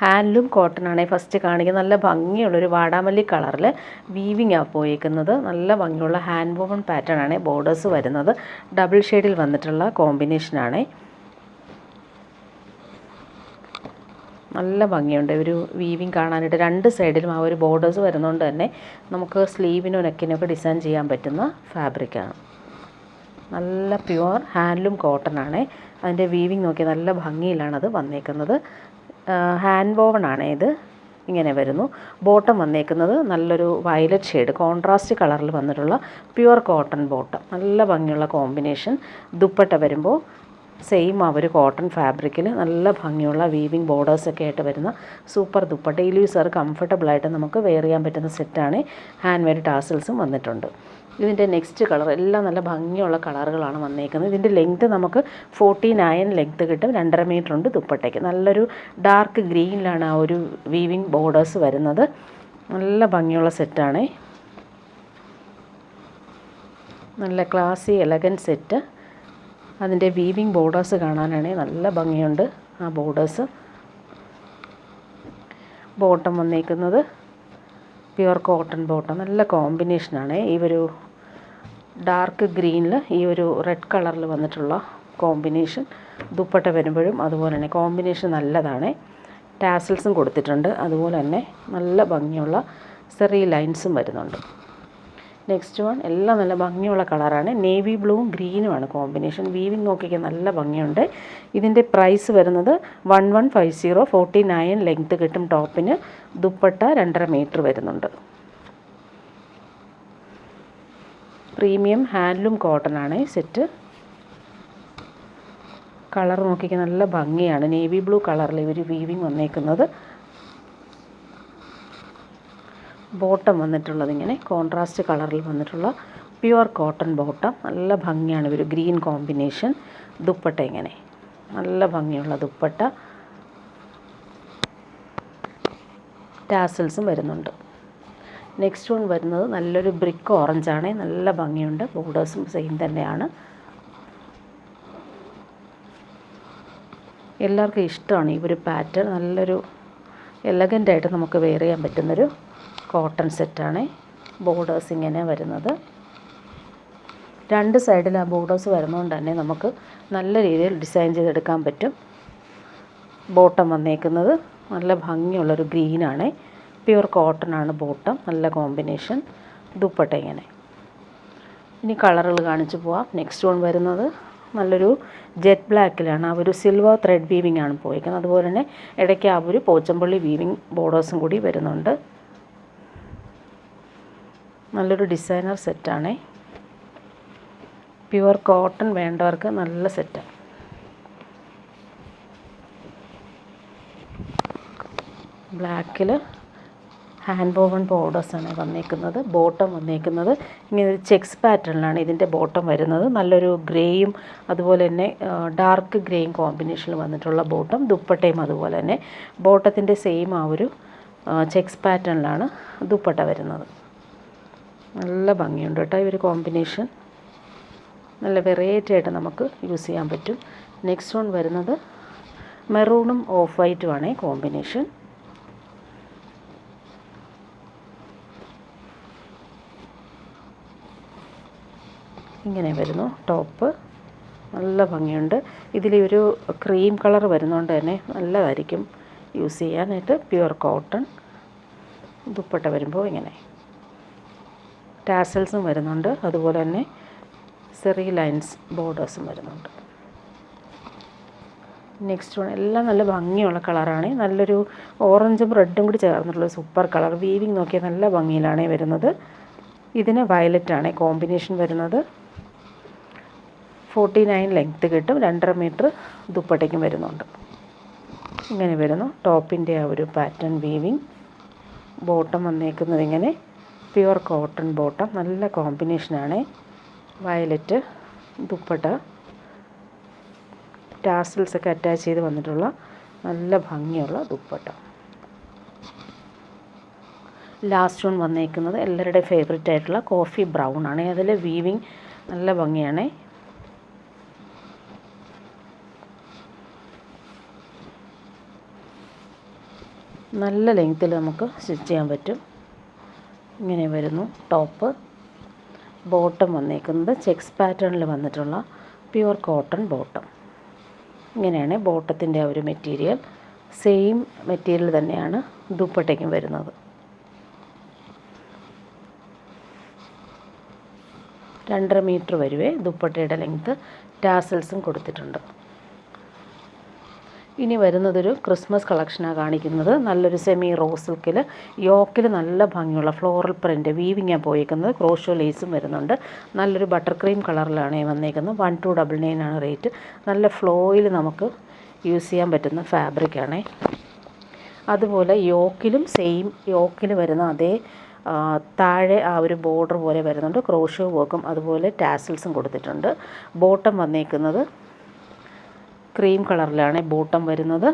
Handloom cotton ആണ് first കാണിക്കുന്നത്. നല്ല ഭംഗിയുള്ളൊരു വാടാമല്ലി കളറിൽ വീവിങ് ആ പോയേക്കുന്നത്. നല്ല ഭംഗിയുള്ള ഹാൻഡ് വോവൺ പാറ്റേൺ ആണ്. ബോർഡേഴ്സ് വരുന്നത് ഡബിൾ ഷെയ്ഡിൽ വന്നിട്ടുള്ള കോമ്പിനേഷനാണ്. നല്ല ഭംഗിയുണ്ട് ഒരു വീവിങ് കാണാനായിട്ട്. രണ്ട് സൈഡിലും ആ ഒരു ബോർഡേഴ്സ് വരുന്നതുകൊണ്ട് തന്നെ നമുക്ക് സ്ലീവിനോ നെക്കിനൊക്കെ ഡിസൈൻ ചെയ്യാൻ പറ്റുന്ന ഫാബ്രിക്കാണ്. നല്ല പ്യുവർ ഹാൻഡ്ലൂം കോട്ടൺ ആണ്. അതിൻ്റെ വീവിങ് നോക്കി നല്ല ഭംഗിയിലാണത് വന്നേക്കുന്നത്. ഹാൻഡ് വോവൺ ആണ് ഇത്. ഇങ്ങനെ വരുന്നു. ബോട്ടം വന്നേക്കുന്നത് നല്ലൊരു വയലറ്റ് ഷെയ്ഡ് കോൺട്രാസ്റ്റ് കളറിൽ വന്നിട്ടുള്ള പ്യുവർ കോട്ടൺ ബോട്ടം. നല്ല ഭംഗിയുള്ള കോമ്പിനേഷൻ. ദുപ്പട്ട വരുമ്പോൾ സെയിം ആ ഒരു കോട്ടൺ ഫാബ്രിക്കിൽ നല്ല ഭംഗിയുള്ള വീവിങ് ബോർഡേഴ്സൊക്കെ ആയിട്ട് വരുന്ന സൂപ്പർ ദുപ്പട്ട. ഡെയിലി യൂസർ കംഫർട്ടബിളായിട്ട് നമുക്ക് വെയർ ചെയ്യാൻ പറ്റുന്ന സെറ്റാണ്. ഹാൻഡ് മെയ്ഡ് ടാസൽസും വന്നിട്ടുണ്ട്. ഇതിൻ്റെ നെക്സ്റ്റ് കളർ എല്ലാം നല്ല ഭംഗിയുള്ള കളറുകളാണ് വന്നേക്കുന്നത്. ഇതിൻ്റെ ലെങ്ത്ത് നമുക്ക് 49 ലെങ്ത്ത് കിട്ടും. 2.5 മീറ്റർ ഉണ്ട് ദുപ്പട്ടയ്ക്ക്. നല്ലൊരു ഡാർക്ക് ഗ്രീനിലാണ് ആ ഒരു വീവിങ് ബോർഡേഴ്സ് വരുന്നത്. നല്ല ഭംഗിയുള്ള സെറ്റാണ്. നല്ല ക്ലാസി എലഗൻ സെറ്റ്. അതിൻ്റെ വീവിങ് ബോർഡേഴ്സ് കാണാനാണെങ്കിൽ നല്ല ഭംഗിയുണ്ട് ആ ബോർഡേഴ്സ്. ബോട്ടം വന്നേക്കുന്നത് പ്യുവർ കോട്ടൺ ബോട്ടം. നല്ല കോമ്പിനേഷനാണ്. ഈ ഒരു ഡാർക്ക് ഗ്രീനിൽ ഈ ഒരു റെഡ് കളറിൽ വന്നിട്ടുള്ള കോമ്പിനേഷൻ. ദുപ്പട്ട വരുമ്പോഴും അതുപോലെ തന്നെ കോമ്പിനേഷൻ നല്ലതാണ്. ടാസൽസും കൊടുത്തിട്ടുണ്ട്. അതുപോലെ തന്നെ നല്ല ഭംഗിയുള്ള സെറി ലൈൻസും വരുന്നുണ്ട്. നെക്സ്റ്റ് വൺ എല്ലാം നല്ല ഭംഗിയുള്ള കളറാണ്. നേവി ബ്ലൂവും ഗ്രീനുമാണ് കോമ്പിനേഷൻ. വീവിങ് നോക്കിക്കാൻ നല്ല ഭംഗിയുണ്ട്. ഇതിൻ്റെ പ്രൈസ് വരുന്നത് 1150. 49 ലെങ്ത്ത് കിട്ടും ടോപ്പിന്. ദുപ്പട്ട 2.5 മീറ്റർ വരുന്നുണ്ട്. പ്രീമിയം ഹാൻഡ്ലൂം കോട്ടൺ ആണ് സെറ്റ്. കളർ നോക്കിക്കാൻ നല്ല ഭംഗിയാണ്. നേവി ബ്ലൂ കളറിൽ ഇവർ വീവിങ് വന്നേക്കുന്നത്. ബോട്ടം വന്നിട്ടുള്ളത് ഇങ്ങനെ കോൺട്രാസ്റ്റ് കളറിൽ വന്നിട്ടുള്ള പ്യുവർ കോട്ടൺ ബോട്ടം. നല്ല ഭംഗിയാണ് ഇവർ ഗ്രീൻ കോമ്പിനേഷൻ. ദുപ്പട്ട ഇങ്ങനെ നല്ല ഭംഗിയുള്ള ദുപ്പട്ട. ടാസൽസും വരുന്നുണ്ട്. നെക്സ്റ്റ് വൺ വരുന്നത് നല്ലൊരു ബ്രിക്ക് ഓറഞ്ചാണ്. നല്ല ഭംഗിയുണ്ട്. ബോർഡേഴ്സും സെയിം തന്നെയാണ്. എല്ലാവർക്കും ഇഷ്ടമാണ് ഈ ഒരു പാറ്റേൺ. നല്ലൊരു എലഗൻ്റായിട്ട് നമുക്ക് വെയർ ചെയ്യാൻ പറ്റുന്നൊരു കോട്ടൺ സെറ്റാണ്. ബോർഡേഴ്സ് ഇങ്ങനെ വരുന്നത്. രണ്ട് സൈഡിൽ ആ ബോർഡേഴ്സ് വരുന്നതുകൊണ്ട് തന്നെ നമുക്ക് നല്ല രീതിയിൽ ഡിസൈൻ ചെയ്തെടുക്കാൻ പറ്റും. ബോട്ടം വന്നേക്കുന്നത് നല്ല ഭംഗിയുള്ളൊരു ഗ്രീനാണ്. പ്യുവർ കോട്ടൺ ആണ് ബോട്ടം. നല്ല കോമ്പിനേഷൻ. ദുപ്പട്ട ഇങ്ങനെ. ഇനി കളറുകൾ കാണിച്ചു പോവാം. നെക്സ്റ്റ് വൺ വരുന്നത് നല്ലൊരു ജെറ്റ് ബ്ലാക്കിലാണ്. ആ ഒരു സിൽവർ ത്രെഡ് വീവിങ് ആണ് പോയിരിക്കുന്നത്. അതുപോലെ തന്നെ ഇടയ്ക്ക് ആ ഒരു പോച്ചമ്പള്ളി വീവിങ് ബോർഡേഴ്സും കൂടി വരുന്നുണ്ട്. നല്ലൊരു ഡിസൈനർ സെറ്റാണ്. പ്യുവർ കോട്ടൺ വേണ്ടവർക്ക് നല്ല സെറ്റാണ്. ബ്ലാക്കിൽ ഹാൻഡ് വോവൺ ബോർഡേഴ്സാണ് വന്നേക്കുന്നത്. ബോട്ടം വന്നേക്കുന്നത് ഇങ്ങനെ ഒരു ചെക്സ് പാറ്റേണിലാണ് ഇതിൻ്റെ ബോട്ടം വരുന്നത്. നല്ലൊരു ഗ്രേയും അതുപോലെ തന്നെ ഡാർക്ക് ഗ്രേയും കോമ്പിനേഷനിൽ വന്നിട്ടുള്ള ബോട്ടം. ദുപ്പട്ടയും അതുപോലെ തന്നെ ബോട്ടത്തിൻ്റെ സെയിം ആ ഒരു ചെക്സ് പാറ്റേണിലാണ് ദുപ്പട്ട വരുന്നത്. നല്ല ഭംഗിയുണ്ട് കേട്ടോ ഈ ഒരു കോമ്പിനേഷൻ. നല്ല വെറൈറ്റി ആയിട്ട് നമുക്ക് യൂസ് ചെയ്യാൻ പറ്റും. നെക്സ്റ്റ് വൺ വരുന്നത് മെറൂണും ഓഫ് വൈറ്റുമാണ് കോമ്പിനേഷൻ. ഇങ്ങനെ വരുന്നു ടോപ്പ്. നല്ല ഭംഗിയുണ്ട്. ഇതിലൊരു ക്രീം കളർ വരുന്നതുകൊണ്ട് തന്നെ നല്ലതായിരിക്കും യൂസ് ചെയ്യാനായിട്ട്. Pure cotton. ദുപ്പട്ട വരുമ്പോൾ ഇങ്ങനെ ടാസൽസും വരുന്നുണ്ട്. അതുപോലെ തന്നെ സെറി ലൈൻസ് ബോർഡേഴ്സും വരുന്നുണ്ട്. നെക്സ്റ്റ് വൺ എല്ലാം നല്ല ഭംഗിയുള്ള കളറാണ്. നല്ലൊരു ഓറഞ്ചും റെഡും കൂടി ചേർന്നിട്ടുള്ള സൂപ്പർ കളർ. വീവിങ് നോക്കിയാൽ നല്ല ഭംഗിയിലാണ് വരുന്നത്. ഇതിന് വയലറ്റാണ് കോമ്പിനേഷൻ വരുന്നത്. 49 ലെങ്ത്ത് കിട്ടും. 2.5 മീറ്റർ ദുപ്പട്ടയ്ക്കും വരുന്നുണ്ട്. ഇങ്ങനെ വരുന്നു ടോപ്പിൻ്റെ ആ ഒരു പാറ്റേൺ വീവിങ്. ബോട്ടം വന്നേക്കുന്നത് ഇങ്ങനെ പ്യുവർ കോട്ടൺ ബോട്ടം. നല്ല കോമ്പിനേഷനാണ്. വയലറ്റ് ദുപ്പട്ട. ടാസൽസൊക്കെ അറ്റാച്ച് ചെയ്ത് വന്നിട്ടുള്ള നല്ല ഭംഗിയുള്ള ദുപ്പട്ട. ലാസ്റ്റ് വൺ വന്നേക്കുന്നത് എല്ലാവരുടെയും ഫേവറേറ്റ് ആയിട്ടുള്ള കോഫി ബ്രൗൺ ആണ്. അതിൽ വീവിങ് നല്ല ഭംഗിയാണ്. നല്ല ലെങ്ത്തിൽ നമുക്ക് സ്റ്റിച്ച് ചെയ്യാൻ പറ്റും. ഇങ്ങനെ വരുന്നു ടോപ്പ്. ബോട്ടം വന്നേക്കുന്നത് ചെക്സ് പാറ്റേണിൽ വന്നിട്ടുള്ള പ്യുവർ കോട്ടൺ ബോട്ടം. ഇങ്ങനെയാണ് ബോട്ടത്തിൻ്റെ ആ ഒരു മെറ്റീരിയൽ. സെയിം മെറ്റീരിയൽ തന്നെയാണ് ദുപ്പട്ടയ്ക്കും വരുന്നത്. 2.5 മീറ്റർ വരുവേ ദുപ്പട്ടയുടെ ലെങ്ത്ത്. ടാസൽസും കൊടുത്തിട്ടുണ്ട്. ഇനി വരുന്നതൊരു ക്രിസ്മസ് കളക്ഷനാണ് കാണിക്കുന്നത്. നല്ലൊരു സെമി റോസ് സിൽക്കിൽ യോക്കിൽ നല്ല ഭംഗിയുള്ള ഫ്ലോറൽ പ്രിൻറ്റ് വീവിങ്ങാണ് പോയേക്കുന്നത്. ക്രോഷോ ലേസും വരുന്നുണ്ട്. നല്ലൊരു ബട്ടർ ക്രീം കളറിലാണ് വന്നേക്കുന്നത്. 1299 ആണ് റേറ്റ്. നല്ല ഫ്ലോയിൽ നമുക്ക് യൂസ് ചെയ്യാൻ പറ്റുന്ന ഫാബ്രിക്കാണ്. അതുപോലെ യോക്കിലും സെയിം യോക്കിൽ വരുന്ന അതേ താഴെ ആ ഒരു ബോർഡർ പോലെ വരുന്നുണ്ട്. ക്രോഷോ വർക്കും അതുപോലെ ടാസൽസും കൊടുത്തിട്ടുണ്ട്. ബോട്ടം വന്നേക്കുന്നത് ക്രീം കളറിലാണ് ബോട്ടം വരുന്നത്.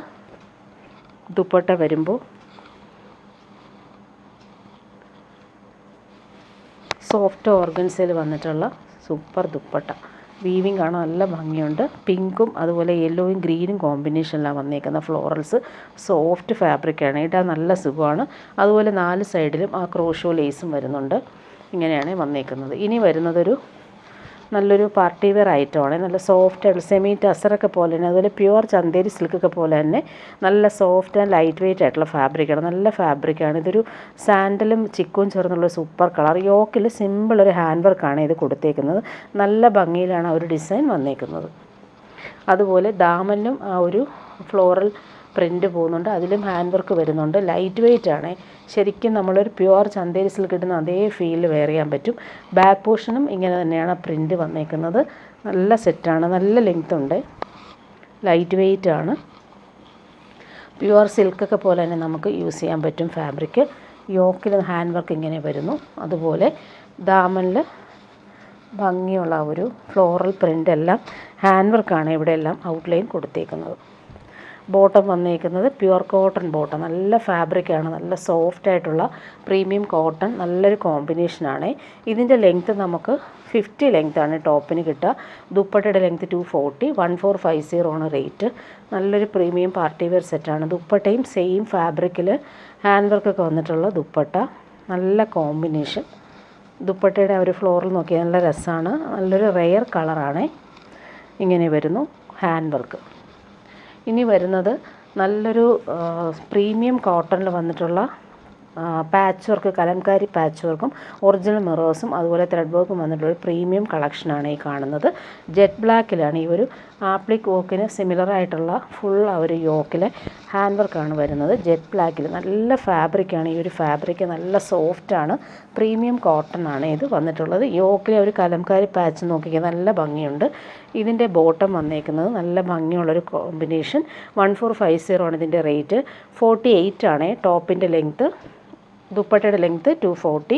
ദുപ്പട്ട വരുമ്പോൾ സോഫ്റ്റ് ഓർഗൻസിൽ വന്നിട്ടുള്ള സൂപ്പർ ദുപ്പട്ട. വീവിങ് കാണാൻ നല്ല ഭംഗിയുണ്ട്. പിങ്കും അതുപോലെ യെല്ലോയും ഗ്രീനും കോമ്പിനേഷനിലാണ് വന്നേക്കുന്ന ഫ്ലോറൽസ്. സോഫ്റ്റ് ഫാബ്രിക്കാണ്. ഇടാൻ നല്ല സുഖമാണ്. അതുപോലെ 4 സൈഡിലും ആ ക്രോഷോ ലേസും വരുന്നുണ്ട്. ഇങ്ങനെയാണ് വന്നേക്കുന്നത്. ഇനി വരുന്നതൊരു നല്ലൊരു പാർട്ടി വെയർ ഐറ്റമാണ്. നല്ല സോഫ്റ്റ് ആയിട്ടുള്ള സെമി ടസറൊക്കെ പോലെ തന്നെ അതുപോലെ പ്യുവർ ചന്തേരി സിൽക്കൊക്കെ പോലെ തന്നെ നല്ല സോഫ്റ്റ് ആൻഡ് ലൈറ്റ് വെയ്റ്റ് ആയിട്ടുള്ള ഫാബ്രിക്കാണ്. നല്ല ഫാബ്രിക്കാണ്. ഇതൊരു സാൻഡലും ചിക്കും ചേർന്നുള്ള സൂപ്പർ കളർ. യോക്കിൽ സിമ്പിൾ ഒരു ഹാൻഡ് വർക്കാണ് ഇത് കൊടുത്തേക്കുന്നത്. നല്ല ഭംഗിയിലാണ് ആ ഒരു ഡിസൈൻ വന്നേക്കുന്നത്. അതുപോലെ ദാമനും ആ ഒരു ഫ്ലോറൽ പ്രിൻറ്റ് പോകുന്നുണ്ട്. അതിലും ഹാൻഡ് വർക്ക് വരുന്നുണ്ട്. ലൈറ്റ് വെയ്റ്റ് ആണ്. ശരിക്കും നമ്മളൊരു പ്യുവർ ചന്തേരി സിൽക്ക് കിട്ടുന്ന അതേ ഫീൽ വെയർ ചെയ്യാൻ പറ്റും. ബാക്ക് പോർഷനും ഇങ്ങനെ തന്നെയാണ് പ്രിൻറ്റ് വന്നേക്കുന്നത്. നല്ല സെറ്റാണ്. നല്ല ലെങ്ത് ഉണ്ട്. ലൈറ്റ് വെയ്റ്റ് ആണ്. പ്യുവർ സിൽക്കൊക്കെ പോലെ തന്നെ നമുക്ക് യൂസ് ചെയ്യാൻ പറ്റും ഫാബ്രിക്. യോക്കിൽ ഹാൻഡ് വർക്ക് ഇങ്ങനെ വരുന്നു. അതുപോലെ ദാമനിൽ ഭംഗിയുള്ള ഒരു ഫ്ലോറൽ പ്രിൻ്റ് എല്ലാം ഹാൻഡ് വർക്കാണ് ഇവിടെയെല്ലാം ഔട്ട്ലൈൻ കൊടുത്തേക്കുന്നത്. ബോട്ടം വന്നേക്കുന്നത് പ്യുവർ കോട്ടൺ ബോട്ടം. നല്ല ഫാബ്രിക്കാണ്. നല്ല സോഫ്റ്റ് ആയിട്ടുള്ള പ്രീമിയം കോട്ടൺ. നല്ലൊരു കോമ്പിനേഷനാണ്. ഇതിൻ്റെ ലെങ്ത്ത് നമുക്ക് 50 ലെങ്ത്താണ് ടോപ്പിന് കിട്ടുക. ദുപ്പട്ടയുടെ ലെങ്ത്ത് 240. 1450 ആണ് റേറ്റ്. നല്ലൊരു പ്രീമിയം പാർട്ടി വെയർ സെറ്റാണ്. ദുപ്പട്ടയും സെയിം ഫാബ്രിക്കിൽ ഹാൻഡ് വർക്കൊക്കെ വന്നിട്ടുള്ള ദുപ്പട്ട. നല്ല കോമ്പിനേഷൻ. ദുപ്പട്ടയുടെ ഒരു ഫ്ലോറിൽ നോക്കിയാൽ നല്ല രസമാണ്. നല്ലൊരു റെയർ കളറാണ്. ഇങ്ങനെ വരുന്നു ഹാൻഡ് വർക്ക്. ഇനി വരുന്നത് നല്ലൊരു പ്രീമിയം കോട്ടണിൽ വന്നിട്ടുള്ള പാച്ച് വർക്ക്, കലംകാരി പാച്ച് വർക്കും ഒറിജിനൽ മിറേഴ്സും അതുപോലെ ത്രെഡ് വർക്കും വന്നിട്ടുള്ള ഒരു പ്രീമിയം കളക്ഷനാണ് ഈ കാണുന്നത്. ജെറ്റ് ബ്ലാക്കിലാണ് ഈ ഒരു ആപ്ലിക് വോക്കിന് സിമിലർ ആയിട്ടുള്ള ഫുൾ ആ ഒരു യോക്കിലെ ഹാൻഡ് വർക്കാണ് വരുന്നത്. ജെറ്റ് ബ്ലാക്കിൽ നല്ല ഫാബ്രിക്കാണ്. ഈ ഒരു ഫാബ്രിക്ക് നല്ല സോഫ്റ്റാണ്. പ്രീമിയം കോട്ടൺ ആണ് ഇത് വന്നിട്ടുള്ളത്. യോക്കിലെ ഒരു കലംകാരി പാച്ച് നോക്കിയാൽ നല്ല ഭംഗിയുണ്ട്. ഇതിൻ്റെ ബോട്ടം വന്നേക്കുന്നത് നല്ല ഭംഗിയുള്ളൊരു കോമ്പിനേഷൻ. 1450 ആണ് ഇതിൻ്റെ റേറ്റ്. 48 ആണ് ടോപ്പിൻ്റെ ലെങ്ത്ത്. ദുപ്പട്ടയുടെ ലെങ്ത്ത് 240.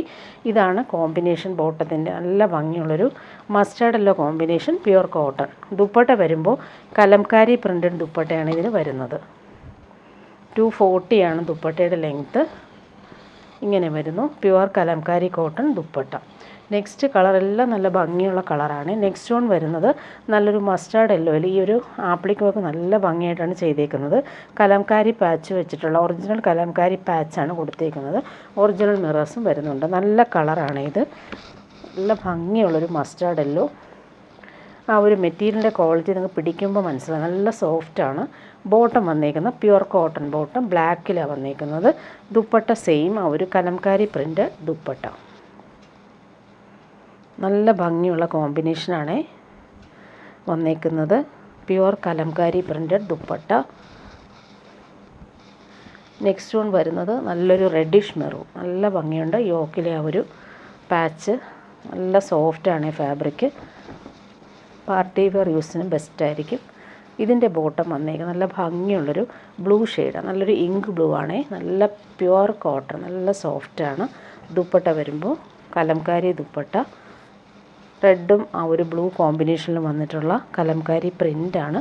ഇതാണ് കോമ്പിനേഷൻ ബോട്ടത്തിൻ്റെ. നല്ല ഭംഗിയുള്ളൊരു mustard yellow combination pure cotton. Dupatta വരുമ്പോൾ കലംകാരി പ്രിൻറ്റഡ് ദുപ്പട്ടയാണ് ഇതിന് വരുന്നത്. 240 ആണ് ദുപ്പട്ടയുടെ ലെങ്ത്ത്. ഇങ്ങനെ വരുന്നു pure Kalamkari cotton dupatta. Next കളറെല്ലാം നല്ല ഭംഗിയുള്ള കളറാണ്. നെക്സ്റ്റ് വൺ വരുന്നത് നല്ലൊരു മസ്റ്റാർഡ് യെല്ലോയിൽ ഈ ഒരു ആപ്ലിക് വർക്ക് നല്ല ഭംഗിയായിട്ടാണ് ചെയ്തേക്കുന്നത്. കലംകാരി പാച്ച് വെച്ചിട്ടുള്ള ഒറിജിനൽ കലംകാരി പാച്ചാണ് കൊടുത്തേക്കുന്നത്. ഒറിജിനൽ മിറേഴ്സും വരുന്നുണ്ട്. നല്ല കളറാണ് ഇത്. നല്ല ഭംഗിയുള്ളൊരു മസ്റ്റാർഡ് യെല്ലോ. ആ ഒരു മെറ്റീരിയലിൻ്റെ ക്വാളിറ്റി നിങ്ങൾക്ക് പിടിക്കുമ്പോൾ മനസ്സിലാവും. നല്ല സോഫ്റ്റാണ്. ബോട്ടം വന്നേക്കുന്ന പ്യുവർ കോട്ടൺ ബോട്ടം. ബ്ലാക്കിലാണ് വന്നേക്കുന്നത്. ദുപ്പട്ട സെയിം ആ ഒരു കലംകാരി പ്രിൻ്റ് ദുപ്പട്ട. നല്ല ഭംഗിയുള്ള കോമ്പിനേഷനാണ് വന്നേക്കുന്നത്. Pure Kalamkari printed dupatta. Next one വരുന്നത് നല്ലൊരു റെഡിഷ് മെറൂൺ. നല്ല ഭംഗിയുണ്ട്. യോക്കിലെ ആ ഒരു പാച്ച് നല്ല സോഫ്റ്റാണ് ഫാബ്രിക്. പാർട്ടി വെയർ യൂസിനും ബെസ്റ്റായിരിക്കും. ഇതിൻ്റെ ബോട്ടം വന്നേക്കുന്നത് നല്ല ഭംഗിയുള്ളൊരു ബ്ലൂ ഷെയ്ഡാണ്. നല്ലൊരു ഇങ്ക് ബ്ലൂ ആണ്. നല്ല പ്യുവർ കോട്ടൺ. നല്ല സോഫ്റ്റാണ്. ദുപ്പട്ട വരുമ്പോൾ കലംകാരി ദുപ്പട്ട. റെഡും ആ ഒരു ബ്ലൂ കോമ്പിനേഷനിൽ വന്നിട്ടുള്ള കലംകാരി പ്രിൻ്റാണ്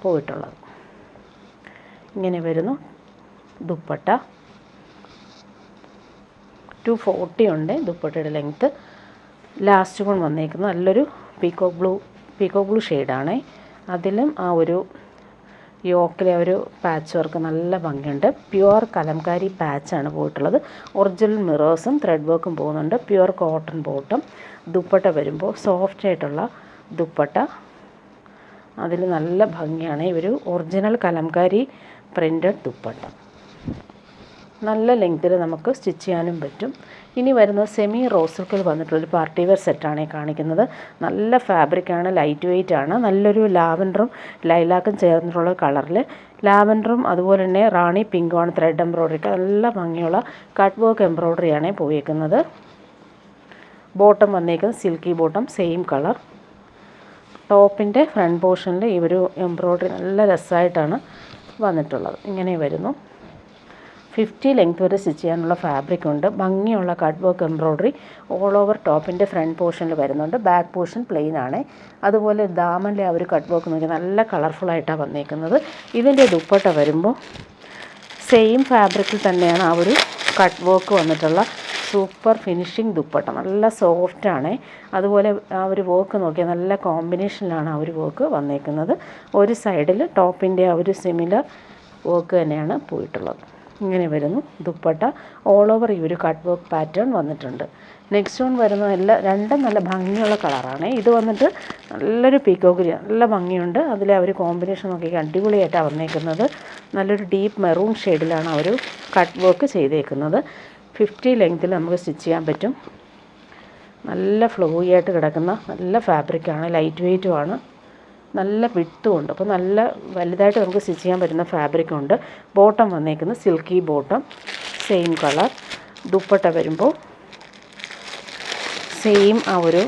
പോയിട്ടുള്ളത്. ഇങ്ങനെ വരുന്നു ദുപ്പട്ട. 240 ഉണ്ട് ദുപ്പട്ടയുടെ ലെങ്ത്ത്. ലാസ്റ്റ് വൺ വന്നേക്കുന്നത് നല്ലൊരു പീക്കോക്ക് ബ്ലൂ ഷെയ്ഡാണ്. അതിലും ആ ഒരു യോക്കിലെ ഒരു പാച്ച് വർക്ക് നല്ല ഭംഗിയുണ്ട്. പ്യുവർ കലംകാരി പാച്ചാണ് പോയിട്ടുള്ളത്. ഒറിജിനൽ മിറേഴ്സും ത്രെഡ് വർക്കും പോകുന്നുണ്ട്. Pure cotton bottom. ദുപ്പട്ട വരുമ്പോൾ സോഫ്റ്റ് ആയിട്ടുള്ള ദുപ്പട്ട. അതിൽ നല്ല ഭംഗിയാണ്. ഒരു ഒറിജിനൽ കലംകാരി പ്രിൻറ്റഡ് ദുപ്പട്ട. നല്ല ലെങ്ത്തിൽ നമുക്ക് സ്റ്റിച്ച് ചെയ്യാനും പറ്റും. ഇനി വരുന്നത് സെമി റോസ് സിൽക്കിൽ വന്നിട്ടുള്ളൊരു പാർട്ടി വെയർ സെറ്റാണ് കാണിക്കുന്നത്. നല്ല ഫാബ്രിക്കാണ്, ലൈറ്റ് വെയ്റ്റ് ആണ്. നല്ലൊരു ലാവൻഡറും ലൈലാക്കും ചേർന്നിട്ടുള്ള കളറിൽ ലാവൻഡറും അതുപോലെ തന്നെ റാണി പിങ്കുമാണ് ത്രെഡ് എംബ്രോയ്ഡറിക്ക്. നല്ല ഭംഗിയുള്ള കട്ട് വർക്ക് എംബ്രോയ്ഡറിയാണ് പോയേക്കുന്നത്. ബോട്ടം വന്നേക്കുന്നത് സിൽക്കി ബോട്ടം, സെയിം കളർ. ടോപ്പിൻ്റെ ഫ്രണ്ട് പോർഷനിൽ ഈ ഒരു എംബ്രോയ്ഡറി നല്ല രസമായിട്ടാണ് വന്നിട്ടുള്ളത്. ഇങ്ങനെ വരുന്നു. 50 ലെങ്ത് വരെ സ്റ്റിച്ച് ചെയ്യാനുള്ള ഫാബ്രിക് ഉണ്ട്. ഭംഗിയുള്ള cut work embroidery all over ടോപ്പിൻ്റെ ഫ്രണ്ട് പോർഷനിൽ വരുന്നുണ്ട്. ബാക്ക് പോർഷൻ പ്ലെയിൻ ആണ്. അതുപോലെ ദാമനിലെ ആ ഒരു കട്ട് വർക്ക് നോക്കി നല്ല കളർഫുള്ളായിട്ടാണ് വന്നേക്കുന്നത്. ഇതിൻ്റെ ദുപ്പട്ട വരുമ്പോൾ സെയിം ഫാബ്രിക്കിൽ തന്നെയാണ് ആ ഒരു കട്ട് വർക്ക് വന്നിട്ടുള്ള സൂപ്പർ ഫിനിഷിങ് ദുപ്പട്ട. നല്ല സോഫ്റ്റാണ്. അതുപോലെ ആ ഒരു വർക്ക് നോക്കിയാൽ നല്ല കോമ്പിനേഷനിലാണ് ആ ഒരു വർക്ക് വന്നേക്കുന്നത്. ഒരു സൈഡിൽ ടോപ്പിൻ്റെ ആ ഒരു സിമിലർ വർക്ക് തന്നെയാണ് പോയിട്ടുള്ളത്. ഇങ്ങനെ വരുന്നു ദുപ്പട്ട. ഓൾ ഓവർ ഈ ഒരു കട്ട് വർക്ക് പാറ്റേൺ വന്നിട്ടുണ്ട്. നെക്സ്റ്റ് വൺ വരുന്ന രണ്ടും നല്ല ഭംഗിയുള്ള കളറാണ്. ഇത് വന്നിട്ട് നല്ലൊരു പീക്കോക്ക് ഗ്രീൻ, നല്ല ഭംഗിയുണ്ട്. അതിലെ ആ ഒരു കോമ്പിനേഷൻ നോക്കി അടിപൊളിയായിട്ടാണ് വന്നേക്കുന്നത്. നല്ലൊരു ഡീപ്പ് മെറൂൺ ഷെയ്ഡിലാണ് ആ ഒരു കട്ട് വർക്ക് ചെയ്തേക്കുന്നത്. 50 ലെങ്ത്തിൽ നമുക്ക് സ്റ്റിച്ച് ചെയ്യാൻ പറ്റും. നല്ല ഫ്ലോയി ആയിട്ട് കിടക്കുന്ന നല്ല ഫാബ്രിക്കാണ്, ലൈറ്റ് വെയ്റ്റുമാണ്, നല്ല വിട്ടുമുണ്ട്. അപ്പോൾ നല്ല വലുതായിട്ട് നമുക്ക് സ്റ്റിച്ച് ചെയ്യാൻ പറ്റുന്ന ഫാബ്രിക്കുണ്ട്. ബോട്ടം വന്നേക്കുന്നത് silky bottom, same colour. Dupatta വരുമ്പോൾ സെയിം ആ ഒരു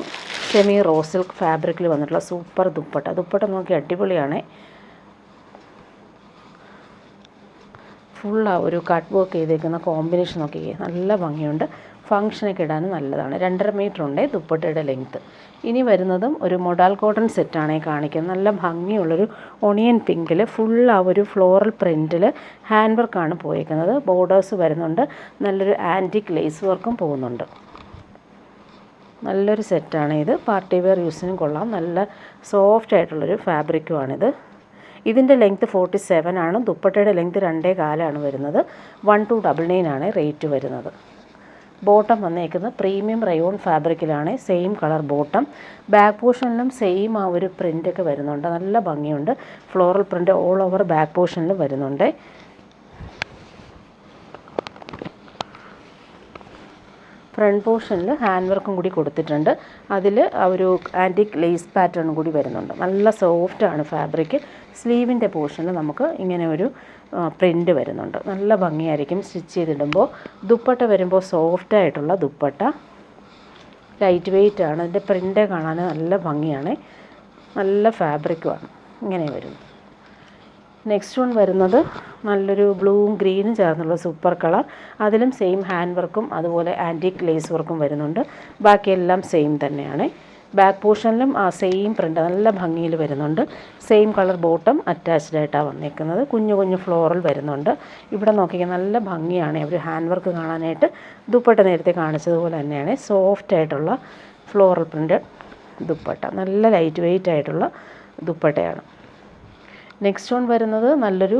സെമി റോസ് സിൽക്ക് ഫാബ്രിക്കിൽ വന്നിട്ടുള്ള സൂപ്പർ ദുപ്പട്ട. ദുപ്പട്ട നോക്കി അടിപൊളിയാണ്. ഫുൾ ആ ഒരു കട്ട് വർക്ക് ചെയ്തേക്കുന്ന കോമ്പിനേഷൻ നോക്കി നല്ല ഭംഗിയുണ്ട്. ഫങ്ഷനൊക്കെ ഇടാനും നല്ലതാണ്. 2.5 മീറ്റർ ഉണ്ട് ദുപ്പട്ടയുടെ ലെങ്ത്ത്. ഇനി വരുന്നതും ഒരു മൊഡാൽ കോട്ടൺ സെറ്റാണ് കാണിക്കുന്നത്. നല്ല ഭംഗിയുള്ളൊരു ഓണിയൻ പിങ്കിൽ ഫുൾ ആ ഒരു ഫ്ലോറൽ പ്രിൻറ്റിൽ ഹാൻഡ് വർക്കാണ് പോയേക്കുന്നത്. ബോർഡേഴ്സ് വരുന്നുണ്ട്. നല്ലൊരു ആൻറ്റിക് ലേസ് വർക്കും പോകുന്നുണ്ട്. നല്ലൊരു സെറ്റാണ് ഇത്. പാർട്ടി വെയർ യൂസിനും കൊള്ളാം. നല്ല സോഫ്റ്റ് ആയിട്ടുള്ളൊരു ഫാബ്രിക്കുമാണിത്. ഇതിൻ്റെ ലെങ്ത്ത് 47 ആണ്. ദുപ്പട്ടയുടെ ലെങ്ത്ത് 2.25 വരുന്നത്. 1299 ആണ് റേറ്റ് വരുന്നത്. ബോട്ടം വന്നേക്കുന്നത് പ്രീമിയം റയോൺ ഫാബ്രിക്കിലാണ്. Same colour bottom. ബാക്ക് പോർഷനിലും സെയിം ആ ഒരു പ്രിൻ്റൊക്കെ വരുന്നുണ്ട്. നല്ല ഭംഗിയുണ്ട്. Floral print all over back പോർഷനിലും വരുന്നുണ്ട്. ഫ്രണ്ട് പോർഷനിൽ ഹാൻഡ് വർക്കും കൂടി കൊടുത്തിട്ടുണ്ട്. അതിൽ ആ ഒരു ആൻറ്റിക് ലേസ് പാറ്റേൺ കൂടി വരുന്നുണ്ട്. നല്ല സോഫ്റ്റാണ് ഫാബ്രിക്. സ്ലീവിൻ്റെ പോർഷനിൽ നമുക്ക് ഇങ്ങനെ ഒരു പ്രിൻ്റ് വരുന്നുണ്ട്. നല്ല ഭംഗിയായിരിക്കും സ്റ്റിച്ച് ചെയ്തിടുമ്പോൾ. ദുപ്പട്ട വരുമ്പോൾ സോഫ്റ്റായിട്ടുള്ള ദുപ്പട്ട, ലൈറ്റ് വെയ്റ്റ് ആണ്. അതിൻ്റെ പ്രിൻ്റ് കാണാൻ നല്ല ഭംഗിയാണ്. നല്ല ഫാബ്രിക്കുമാണ്. ഇങ്ങനെ വരുന്നു. നെക്സ്റ്റ് വൺ വരുന്നത് നല്ലൊരു ബ്ലൂവും ഗ്രീനും ചേർന്നുള്ള സൂപ്പർ കളർ. അതിലും സെയിം ഹാൻഡ് വർക്കും അതുപോലെ ആൻറ്റിക് ലേസ് വർക്കും വരുന്നുണ്ട്. ബാക്കിയെല്ലാം സെയിം തന്നെയാണ്. ബാക്ക് പോർഷനിലും ആ സെയിം പ്രിൻ്റ് നല്ല ഭംഗിയിൽ വരുന്നുണ്ട്. സെയിം കളർ ബോട്ടം അറ്റാച്ച്ഡ് ആയിട്ടാണ് വന്നിരിക്കുന്നത്. കുഞ്ഞു കുഞ്ഞു ഫ്ലോറൽ വരുന്നുണ്ട്. ഇവിടെ നോക്കിയാൽ നല്ല ഭംഗിയാണ് ഒരു ഹാൻഡ് വർക്ക് കാണാനായിട്ട്. ദുപ്പട്ട നേരത്തെ കാണിച്ചതുപോലെ തന്നെയാണ്. സോഫ്റ്റ് ആയിട്ടുള്ള ഫ്ലോറൽ പ്രിൻ്റ് ദുപ്പട്ട. നല്ല ലൈറ്റ് വെയ്റ്റ് ആയിട്ടുള്ള ദുപ്പട്ടയാണ്. നെക്സ്റ്റ് വൺ വരുന്നത് നല്ലൊരു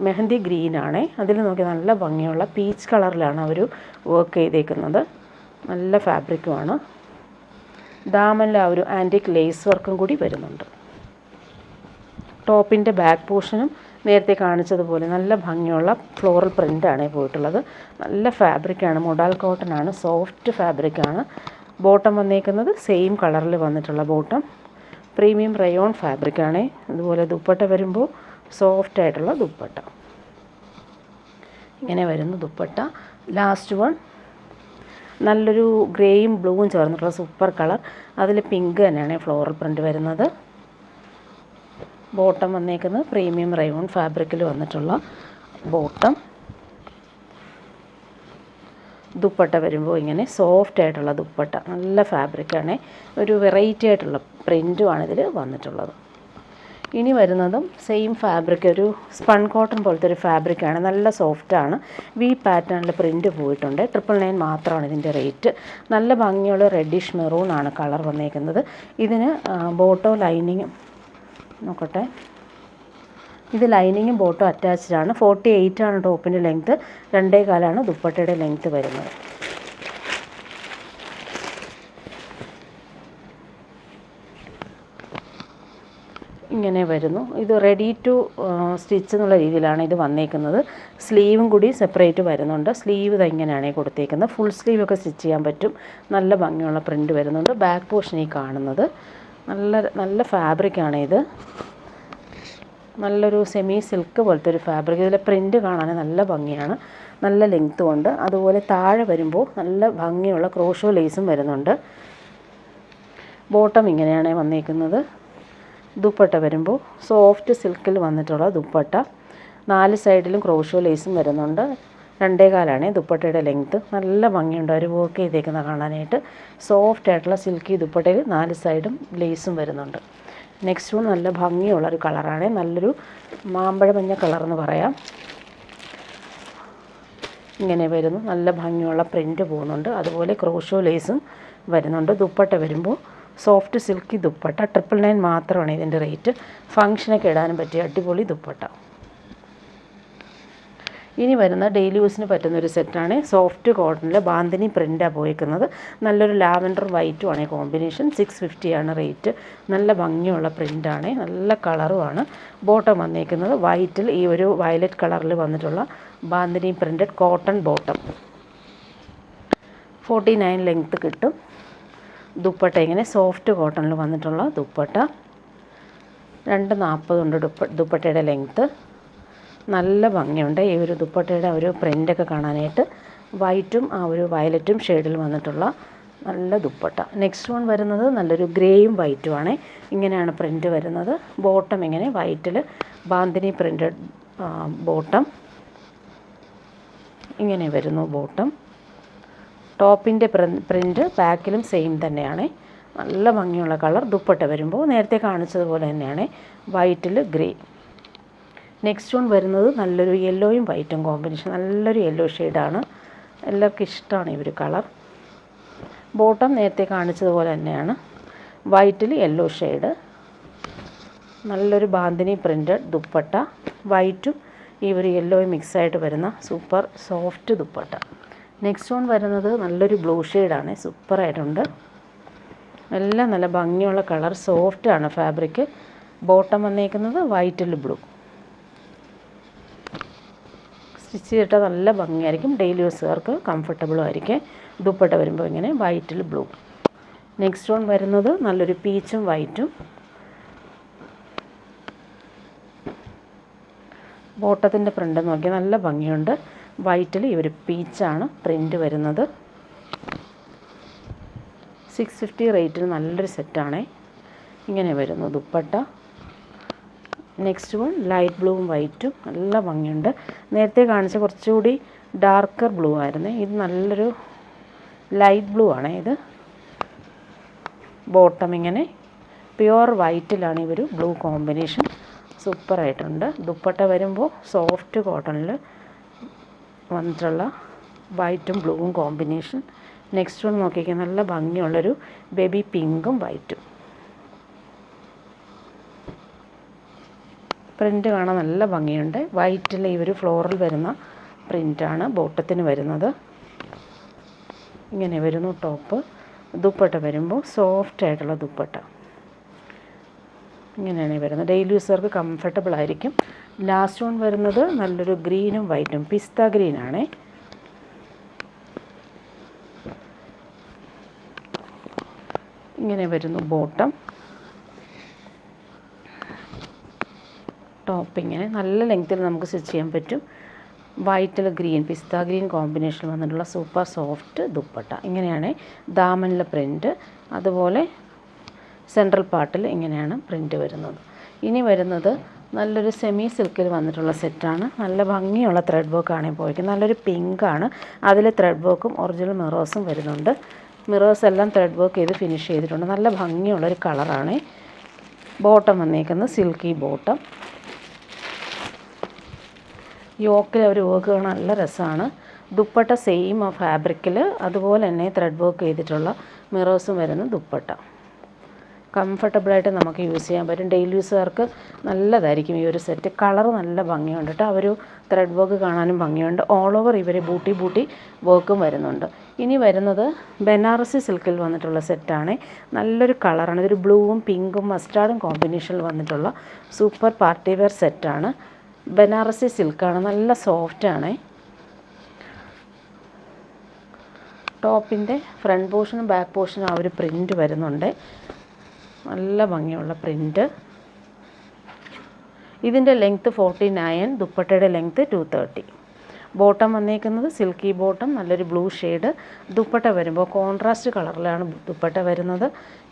മെഹന്തി ഗ്രീനാണ്. അതിൽ നോക്കി നല്ല ഭംഗിയുള്ള പീച്ച് കളറിലാണ് അവർ വർക്ക് ചെയ്തേക്കുന്നത്. നല്ല ഫാബ്രിക്കുമാണ്. ദാമനിൽ ആ ഒരു ആൻറ്റിക് ലേസ് വർക്കും കൂടി വരുന്നുണ്ട്. ടോപ്പിൻ്റെ ബാക്ക് പോർഷനും നേരത്തെ കാണിച്ചതുപോലെ നല്ല ഭംഗിയുള്ള ഫ്ലോറൽ പ്രിൻ്റാണ് പോയിട്ടുള്ളത്. നല്ല ഫാബ്രിക്കാണ്. മൊഡാൽ കോട്ടൺ ആണ്. സോഫ്റ്റ് ഫാബ്രിക്കാണ്. ബോട്ടം വന്നേക്കുന്നത് സെയിം കളറിൽ വന്നിട്ടുള്ള ബോട്ടം. Premium rayon ഫാബ്രിക്കാണ്. അതുപോലെ ദുപ്പട്ട വരുമ്പോൾ സോഫ്റ്റ് ആയിട്ടുള്ള ദുപ്പട്ട. ഇങ്ങനെ വരുന്നു ദുപ്പട്ട. ലാസ്റ്റ് വൺ നല്ലൊരു ഗ്രേയും ബ്ലൂവും ചേർന്നിട്ടുള്ള സൂപ്പർ കളർ. അതിൽ പിങ്ക് തന്നെയാണ് ഫ്ലോറൽ പ്രിൻ്റ് വരുന്നത്. ബോട്ടം വന്നേക്കുന്നത് പ്രീമിയം റയോൺ ഫാബ്രിക്കിൽ വന്നിട്ടുള്ള ബോട്ടം. ദുപ്പട്ട വരുമ്പോൾ ഇങ്ങനെ സോഫ്റ്റ് ആയിട്ടുള്ള ദുപ്പട്ട. നല്ല ഫാബ്രിക്കാണ്. ഒരു വെറൈറ്റി ആയിട്ടുള്ള പ്രിൻറ്റുമാണ് ഇതിൽ വന്നിട്ടുള്ളത്. ഇനി വരുന്നതും സെയിം ഫാബ്രിക്, ഒരു സ്പൺ കോട്ടൺ പോലത്തെ ഒരു ഫാബ്രിക്കാണ്. നല്ല സോഫ്റ്റാണ്. വി പാറ്റേണിൽ പ്രിൻറ്റ് പോയിട്ടുണ്ട്. 999 മാത്രമാണ് ഇതിൻ്റെ റേറ്റ്. നല്ല ഭംഗിയുള്ള റെഡിഷ് മെറൂൺ ആണ് കളർ വന്നേക്കുന്നത്. ഇതിന് ബോട്ടോ ലൈനിങ് നോക്കട്ടെ. ഇത് ലൈനിങ്ങും ബോട്ടും അറ്റാച്ച്ഡ് ആണ്. 48 ആണ് ടോപ്പിൻ്റെ ലെങ്ത്ത്, 2.25 ദുപ്പട്ടയുടെ ലെങ്ത്ത് വരുന്നത്. ഇങ്ങനെ വരുന്നു. ഇത് റെഡി ടു സ്റ്റിച്ച് എന്നുള്ള രീതിയിലാണ് ഇത് വന്നേക്കുന്നത്. സ്ലീവും കൂടി സെപ്പറേറ്റ് വരുന്നുണ്ട്. സ്ലീവ് ഇത് ഇങ്ങനെയാണ് കൊടുത്തേക്കുന്നത്. ഫുൾ സ്ലീവൊക്കെ സ്റ്റിച്ച് ചെയ്യാൻ പറ്റും. നല്ല ഭംഗിയുള്ള പ്രിൻറ്റ് വരുന്നുണ്ട്. ബാക്ക് പോർഷൻ ഈ കാണുന്നത് നല്ല ഫാബ്രിക്കാണ് ഇത്. നല്ലൊരു സെമി സിൽക്ക് പോലത്തെ ഒരു ഫാബ്രിക്. ഇതിലെ പ്രിൻറ്റ് കാണാൻ നല്ല ഭംഗിയാണ്. നല്ല ലെങ്ത്തും ഉണ്ട്. അതുപോലെ താഴെ വരുമ്പോൾ നല്ല ഭംഗിയുള്ള ക്രോഷോ ലേസും വരുന്നുണ്ട്. ബോട്ടം ഇങ്ങനെയാണ് വന്നേക്കുന്നത്. ദുപ്പട്ട വരുമ്പോൾ സോഫ്റ്റ് സിൽക്കിൽ വന്നിട്ടുള്ള ദുപ്പട്ട. 4 സൈഡിലും ക്രോഷോ ലേസും വരുന്നുണ്ട്. 2.25 ദുപ്പട്ടയുടെ ലെങ്ത്ത്. നല്ല ഭംഗിയുണ്ട് ഒരു വർക്ക് ചെയ്തേക്കുന്ന കാണാനായിട്ട്. സോഫ്റ്റ് ആയിട്ടുള്ള സിൽക്കി ദുപ്പട്ടയിൽ 4 സൈഡും ലേസും വരുന്നുണ്ട്. നെക്സ്റ്റ് വൺ നല്ല ഭംഗിയുള്ളൊരു കളറാണ്. നല്ലൊരു മാമ്പഴ മഞ്ഞ കളറെന്ന് പറയാം. ഇങ്ങനെ വരുന്നു. നല്ല ഭംഗിയുള്ള പ്രിൻറ്റ് പോകുന്നുണ്ട്. അതുപോലെ ക്രോഷോ ലേസും വരുന്നുണ്ട്. ദുപ്പട്ട വരുമ്പോൾ സോഫ്റ്റ് സിൽക്കി ദുപ്പട്ട. 999 മാത്രമാണ് ഇതിൻ്റെ റേറ്റ്. ഫങ്ഷനൊക്കെ ഇടാനും പറ്റിയ അടിപൊളി ദുപ്പട്ട. ഇനി വരുന്ന ഡെയിലി യൂസിന് പറ്റുന്നൊരു സെറ്റാണ്. സോഫ്റ്റ് കോട്ടണിൽ ബാന്തിനി പ്രിൻ്റാണ് പോയേക്കുന്നത്. നല്ലൊരു ലാവൻഡർ വൈറ്റുമാണ് കോമ്പിനേഷൻ. 650 ആണ് റേറ്റ്. നല്ല ഭംഗിയുള്ള പ്രിൻ്റാണ്. നല്ല കളറുമാണ്. ബോട്ടം വന്നേക്കുന്നത് വൈറ്റിൽ ഈ ഒരു വയലറ്റ് കളറിൽ വന്നിട്ടുള്ള bandhani printed cotton bottom. 49 length കിട്ടും. ദുപ്പട്ട ഇങ്ങനെ സോഫ്റ്റ് കോട്ടണിൽ വന്നിട്ടുള്ള ദുപ്പട്ട. 2.40 ഉണ്ട് ദുപ്പട്ടയുടെ ലെങ്ത്ത്. നല്ല ഭംഗിയുണ്ട് ഈ ഒരു ദുപ്പട്ടയുടെ ഒരു പ്രിൻ്റൊക്കെ കാണാനായിട്ട്. വൈറ്റും ആ ഒരു വയലറ്റും ഷെയ്ഡിൽ വന്നിട്ടുള്ള നല്ല ദുപ്പട്ട. നെക്സ്റ്റ് വൺ വരുന്നത് നല്ലൊരു ഗ്രേയും വൈറ്റുമാണ്. ഇങ്ങനെയാണ് പ്രിൻ്റ് വരുന്നത്. ബോട്ടം ഇങ്ങനെ വൈറ്റിൽ ബാന്തിനി പ്രിൻ്റഡ് ബോട്ടം. ഇങ്ങനെ വരുന്നു ബോട്ടം. ടോപ്പിൻ്റെ പ്രിൻറ്റ് ബാക്കിലും സെയിം തന്നെയാണ്. നല്ല ഭംഗിയുള്ള കളർ. ദുപ്പട്ട വരുമ്പോൾ നേരത്തെ കാണിച്ചതുപോലെ തന്നെയാണ് വൈറ്റിൽ ഗ്രേ. നെക്സ്റ്റ് വൺ വരുന്നത് നല്ലൊരു യെല്ലോയും വൈറ്റും കോമ്പിനേഷൻ. നല്ലൊരു യെല്ലോ ഷെയ്ഡാണ്. എല്ലാവർക്കും ഇഷ്ടമാണ് ഈ ഒരു കളർ. ബോട്ടം നേരത്തെ കാണിച്ചതുപോലെ തന്നെയാണ് വൈറ്റിൽ യെല്ലോ ഷെയ്ഡ്. നല്ലൊരു ബാന്തിനി പ്രിൻറ്റഡ് ദുപ്പട്ട. വൈറ്റും ഈ ഒരു യെല്ലോയും മിക്സായിട്ട് വരുന്ന super soft dupatta. Next one വരുന്നത് നല്ലൊരു ബ്ലൂ ഷെയ്ഡാണ്. സൂപ്പറായിട്ടുണ്ട്. എല്ലാം നല്ല ഭംഗിയുള്ള കളർ. സോഫ്റ്റാണ് ഫാബ്രിക്. ബോട്ടം വന്നേക്കുന്നത് വൈറ്റിൽ ബ്ലൂ. സ്റ്റിച്ച് ചെയ്തിട്ടാൽ നല്ല ഭംഗിയായിരിക്കും. ഡെയിലി യൂസുകാർക്ക് കംഫർട്ടബിളും ആയിരിക്കും. ദുപ്പട്ട വരുമ്പോൾ ഇങ്ങനെ വൈറ്റിൽ ബ്ലൂ. നെക്സ്റ്റ് വൺ വരുന്നത് നല്ലൊരു പീച്ചും വൈറ്റും. ബോട്ടത്തിൻ്റെ പ്രിൻ്റ് നോക്കിയാൽ നല്ല ഭംഗിയുണ്ട്. വൈറ്റിൽ ഈ ഒരു പീച്ചാണ് പ്രിൻ്റ് വരുന്നത്. 650 റേറ്റിന് നല്ലൊരു സെറ്റാണ്. ഇങ്ങനെ വരുന്നു ദുപ്പട്ട. നെക്സ്റ്റ് വൺ ലൈറ്റ് ബ്ലൂവും വൈറ്റും. നല്ല ഭംഗിയുണ്ട്. നേരത്തെ കാണിച്ച കുറച്ചുകൂടി ഡാർക്കർ ബ്ലൂ ആയിരുന്നു. ഇത് നല്ലൊരു ലൈറ്റ് ബ്ലൂ ആണ് ഇത്. ബോട്ടം ഇങ്ങനെ പ്യുവർ വൈറ്റിലാണ് ഈ ഒരു ബ്ലൂ കോമ്പിനേഷൻ. സൂപ്പറായിട്ടുണ്ട്. ദുപ്പട്ട വരുമ്പോൾ സോഫ്റ്റ് കോട്ടണിൽ വന്നിട്ടുള്ള വൈറ്റും ബ്ലൂവും കോമ്പിനേഷൻ. നെക്സ്റ്റ് വൺ നോക്കിക്കാൻ നല്ല ഭംഗിയുള്ളൊരു ബേബി പിങ്കും വൈറ്റും. പ്രിൻ്റ് കാണാൻ നല്ല ഭംഗിയുണ്ട്. വൈറ്റിൽ ഈ ഒരു ഫ്ലോറിൽ വരുന്ന പ്രിൻ്റാണ് ബോട്ടത്തിന് വരുന്നത്. ഇങ്ങനെ വരുന്നു ടോപ്പ്. ദുപ്പട്ട വരുമ്പോൾ സോഫ്റ്റ് ആയിട്ടുള്ള ദുപ്പട്ട. ഇങ്ങനെയാണ് വരുന്നത്. ഡെയിലി യൂസർക്ക് കംഫർട്ടബിൾ ആയിരിക്കും. ലാസ്റ്റ് വൺ വരുന്നത് നല്ലൊരു ഗ്രീനും വൈറ്റും. പിസ്ത ഗ്രീനാണ്. ഇങ്ങനെ വരുന്നു ബോട്ടം. ടോപ്പ് ഇങ്ങനെ നല്ല ലെങ്ത്തിൽ നമുക്ക് സ്റ്റിച്ച് ചെയ്യാൻ പറ്റും. വൈറ്റിൽ ഗ്രീൻ പിസ്ത ഗ്രീൻ കോമ്പിനേഷൻ വന്നിട്ടുള്ള സൂപ്പർ സോഫ്റ്റ് ദുപ്പട്ട. ഇങ്ങനെയാണ് ദാമനിലെ പ്രിൻറ്റ്. അതുപോലെ സെൻട്രൽ പാർട്ടിൽ ഇങ്ങനെയാണ് പ്രിൻറ്റ് വരുന്നത്. ഇനി വരുന്നത് നല്ലൊരു സെമി സിൽക്കിൽ വന്നിട്ടുള്ള സെറ്റാണ്. നല്ല ഭംഗിയുള്ള ത്രെഡ് വർക്കാണ് പോയിരിക്കുന്നത്. നല്ലൊരു പിങ്കാണ്. അതിൽ ത്രെഡ് വർക്കും ഒറിജിനൽ മിറേഴ്സും വരുന്നുണ്ട്. മിറേഴ്സ് എല്ലാം ത്രെഡ് വർക്ക് ചെയ്ത് ഫിനിഷ് ചെയ്തിട്ടുണ്ട്. നല്ല ഭംഗിയുള്ളൊരു കളറാണ്. ബോട്ടം വന്നേക്കുന്നത് സിൽക്കി ബോട്ടം. യോക്കിൽ ഒരു വർക്ക് കാണാൻ നല്ല രസമാണ്. ദുപ്പട്ട സെയിം ആ ഫാബ്രിക്കിൽ അതുപോലെ തന്നെ ത്രെഡ് വർക്ക് ചെയ്തിട്ടുള്ള മിറേഴ്സും വരുന്ന ദുപ്പട്ട. കംഫർട്ടബിളായിട്ട് നമുക്ക് യൂസ് ചെയ്യാൻ പറ്റും. ഡെയിലി യൂസുകാർക്ക് നല്ലതായിരിക്കും ഈ ഒരു സെറ്റ്. കളർ നല്ല ഭംഗിയുണ്ട് കേട്ടോ. ഒരു ത്രെഡ് വർക്ക് കാണാനും ഭംഗിയുണ്ട്. ഓൾ ഓവർ ഇവർ ബൂട്ടി വർക്കും വരുന്നുണ്ട്. ഇനി വരുന്നത് ബനാറസി സിൽക്കിൽ വന്നിട്ടുള്ള സെറ്റാണ്. നല്ലൊരു കളറാണ്. ഇതൊരു ബ്ലൂവും പിങ്കും മസ്റ്റാർഡും കോമ്പിനേഷനിൽ വന്നിട്ടുള്ള സൂപ്പർ പാർട്ടി വെയർ സെറ്റാണ്. ബനാറസി സിൽക്കാണ്. നല്ല സോഫ്റ്റാണ്. ടോപ്പിൻ്റെ ഫ്രണ്ട് പോർഷനും ബാക്ക് പോർഷനും ആ ഒരു പ്രിൻറ്റ് വരുന്നുണ്ട്. നല്ല ഭംഗിയുള്ള പ്രിൻറ്റ്. ഇതിൻ്റെ ലെങ്ത്ത് 49, ദുപ്പട്ടയുടെ ലെങ്ത്ത് 230. ബോട്ടം വന്നേക്കുന്നത് സിൽക്കി ബോട്ടം, നല്ലൊരു ബ്ലൂ ഷെയ്ഡ്. ദുപ്പട്ട വരുമ്പോൾ കോൺട്രാസ്റ്റ് കളറിലാണ് ദുപ്പട്ട വരുന്നത്.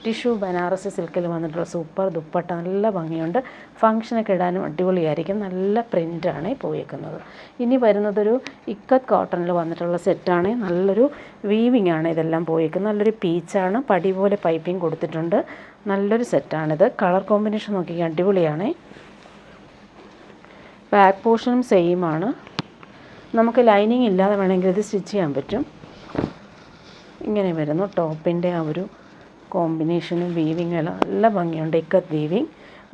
ടിഷ്യൂ ബനാറസി സിൽക്കിൽ വന്നിട്ടുള്ള സൂപ്പർ ദുപ്പട്ട. നല്ല ഭംഗിയുണ്ട്. ഫങ്ഷനൊക്കെ ഇടാനും അടിപൊളിയായിരിക്കും. നല്ല പ്രിൻ്റാണ് പോയേക്കുന്നത്. ഇനി വരുന്നതൊരു ഇക്കത്ത് കോട്ടണിൽ വന്നിട്ടുള്ള സെറ്റാണ്. നല്ലൊരു വീവിങ് ആണ് ഇതെല്ലാം പോയേക്കുന്നത്. നല്ലൊരു പീച്ചാണ്. പടി പോലെ പൈപ്പിംഗ് കൊടുത്തിട്ടുണ്ട്. നല്ലൊരു സെറ്റാണിത്. കളർ കോമ്പിനേഷൻ നോക്കി അടിപൊളിയാണ്. ബാക്ക് പോർഷനും സെയിം ആണ്. നമുക്ക് ലൈനിങ് ഇല്ലാതെ വേണമെങ്കിൽ ഇത് സ്റ്റിച്ച് ചെയ്യാൻ പറ്റും. ഇങ്ങനെ വരുന്നു ടോപ്പിൻ്റെ ആ ഒരു കോമ്പിനേഷനും വീവിങ് എല്ലാം നല്ല ഭംഗിയുണ്ട്. ഇക്കത്ത് വീവിങ്.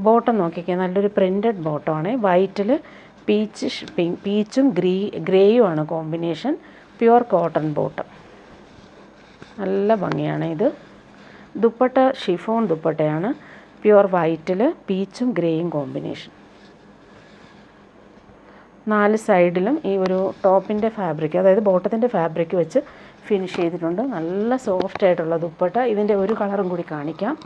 ബോട്ടം നോക്കിക്കാൻ നല്ലൊരു പ്രിൻറ്റഡ് ബോട്ടമാണ്. വൈറ്റിൽ പീച്ചും ഗ്രേയും ആണ് കോമ്പിനേഷൻ. Pure cotton bottom. നല്ല ഭംഗിയാണ് ഇത്. ദുപ്പട്ട ഷിഫോൺ ദുപ്പട്ടയാണ്. പ്യുവർ വൈറ്റിൽ പീച്ചും ഗ്രേയും കോമ്പിനേഷൻ. 4 സൈഡിലും ഈ ഒരു ടോപ്പിൻ്റെ ഫാബ്രിക്, അതായത് ബോട്ടത്തിൻ്റെ ഫാബ്രിക് വെച്ച് ഫിനിഷ് ചെയ്തിട്ടുണ്ട്. നല്ല സോഫ്റ്റ് ആയിട്ടുള്ള ദുപ്പട്ട. ഇതിൻ്റെ ഒരു കളറും കൂടി കാണിക്കാം.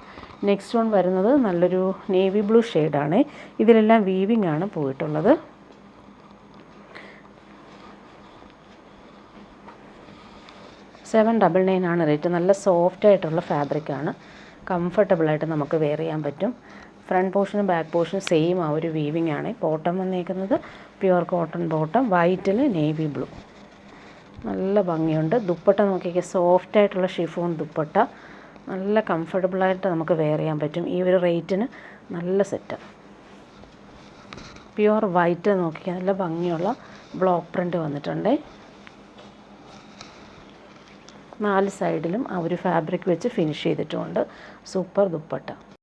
നെക്സ്റ്റ് വൺ വരുന്നത് നല്ലൊരു നേവി ബ്ലൂ ഷെയ്ഡാണ്. ഇതിലെല്ലാം വീവിങ് ആണ് പോയിട്ടുള്ളത്. $799 ആണ് റേറ്റ്. നല്ല സോഫ്റ്റ് ആയിട്ടുള്ള ഫാബ്രിക്കാണ്. കംഫർട്ടബിളായിട്ട് നമുക്ക് വെയർ ചെയ്യാൻ പറ്റും. ഫ്രണ്ട് പോർഷനും ബാക്ക് പോർഷനും സെയിം ആ ഒരു വീവിങ് ആണ്. ബോട്ടം വന്നേക്കുന്നത് പ്യുവർ കോട്ടൺ ബോട്ടം, വൈറ്റിൽ നേവി ബ്ലൂ. നല്ല ഭംഗിയുണ്ട്. ദുപ്പട്ട നോക്കിയൊക്കെ സോഫ്റ്റ് ആയിട്ടുള്ള ഷിഫോൺ ദുപ്പട്ട. നല്ല കംഫർട്ടബിളായിട്ട് നമുക്ക് വെയർ ചെയ്യാൻ പറ്റും. ഈ ഒരു റേറ്റിന് നല്ല സെറ്റ്. പ്യുവർ വൈറ്റ് നോക്കിയാൽ നല്ല ഭംഗിയുള്ള ബ്ലോക്ക് പ്രിൻ്റ് വന്നിട്ടുണ്ട്. 4 സൈഡിലും ആ ഒരു ഫാബ്രിക് വെച്ച് ഫിനിഷ് ചെയ്തിട്ടുമുണ്ട്. സൂപ്പർ ദുപ്പട്ട.